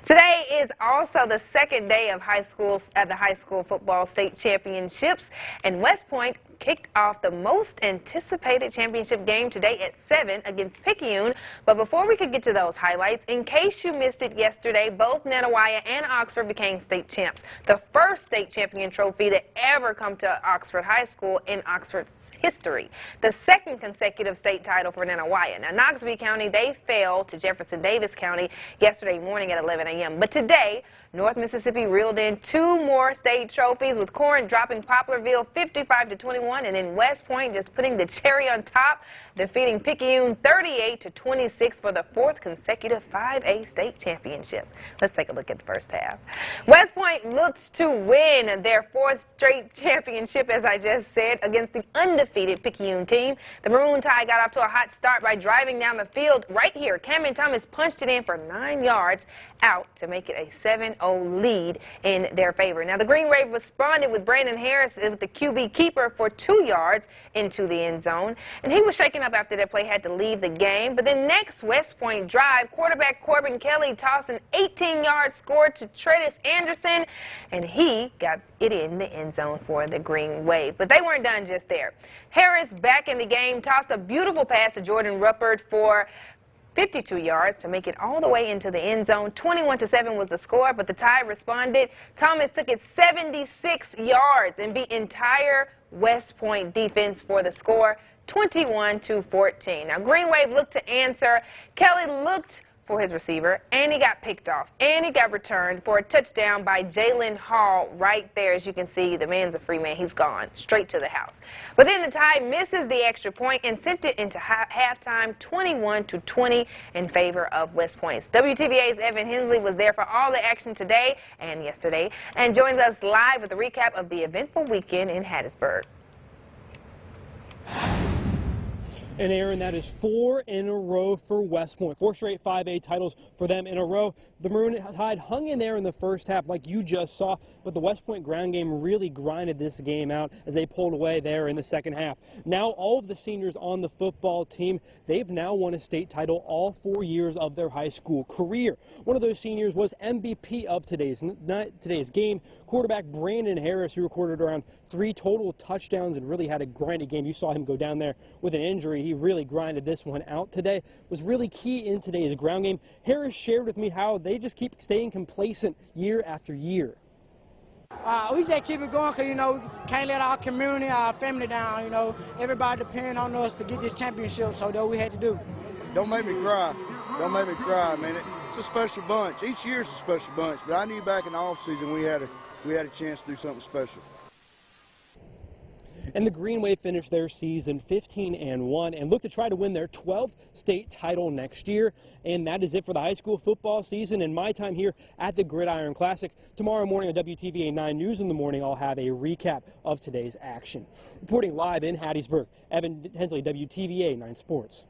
Today is also the second day of the high school football state championships, and West Point kicked off the most anticipated championship game today at 7 against Picayune. But before we could get to those highlights, in case you missed it yesterday, both Netawaya and Oxford became state champs. The first state champion trophy to ever come to Oxford High School in Oxford's history. The second consecutive state title for Netawaya. Now, Noxubee County, they fell to Jefferson Davis County yesterday morning at 11 a.m. But today, North Mississippi reeled in two more state trophies, with Corinth dropping Poplarville 55-21, and then West Point just putting the cherry on top, defeating Picayune 38-26 for the fourth consecutive 5A state championship. Let's take a look at the first half. West Point looks to win their fourth straight championship, as I just said, against the undefeated Picayune team. The Maroon Tide got off to a hot start by driving down the field right here. Cameron Thomas punched it in for 9 yards out to make it a 7-0 lead in their favor. Now, the Green Wave responded with Brandon Harris with the QB keeper for 2 yards into the end zone, and he was shaken up after that play had to leave the game. But then next West Point drive, quarterback Corbin Kelly tossed an 18-yard score to Tredis Anderson, and he got it in the end zone for the Green Wave. But they weren't done just there. Harris, back in the game, tossed a beautiful pass to Jordan Ruppert for 52 yards to make it all the way into the end zone. 21-7 was the score, but the Tide responded. Thomas took it 76 yards and beat entire West Point defense for the score, 21-14. Now, Green Wave looked to answer. Kelly looked for his receiver, and he got picked off, and he got returned for a touchdown by Jalen Hall right there. As you can see, the man's a free man. He's gone straight to the house. But then the Tide misses the extra point and sent it into halftime, 21-20 in favor of West Point. WTVA's Evan Hensley was there for all the action today and yesterday, and joins us live with a recap of the eventful weekend in Hattiesburg. And Aaron, that is 4 in a row for West Point. 4 straight 5A titles for them in a row. The Maroon Tide hung in there in the first half like you just saw, but the West Point ground game really grinded this game out as they pulled away there in the second half. Now all of the seniors on the football team, they've now won a state title all 4 years of their high school career. One of those seniors was MVP of today's game, quarterback Brandon Harris, who recorded around 3 total touchdowns and really had a grinded game. You saw him go down there with an injury. He really grinded this one out today. Was really key in today's ground game. Harris shared with me how they just keep staying complacent year after year. We just keep it going because, can't let our community, our family down. Everybody depend on us to get this championship, so that's what we had to do. Don't make me cry. Don't make me cry, man. It's a special bunch. Each year's a special bunch, but I knew back in the offseason we had a chance to do something special. And the Green Wave finished their season 15-1 and look to try to win their 12th state title next year. And that is it for the high school football season and my time here at the Gridiron Classic. Tomorrow morning on WTVA 9 News in the Morning, I'll have a recap of today's action. Reporting live in Hattiesburg, Evan Hensley, WTVA 9 Sports.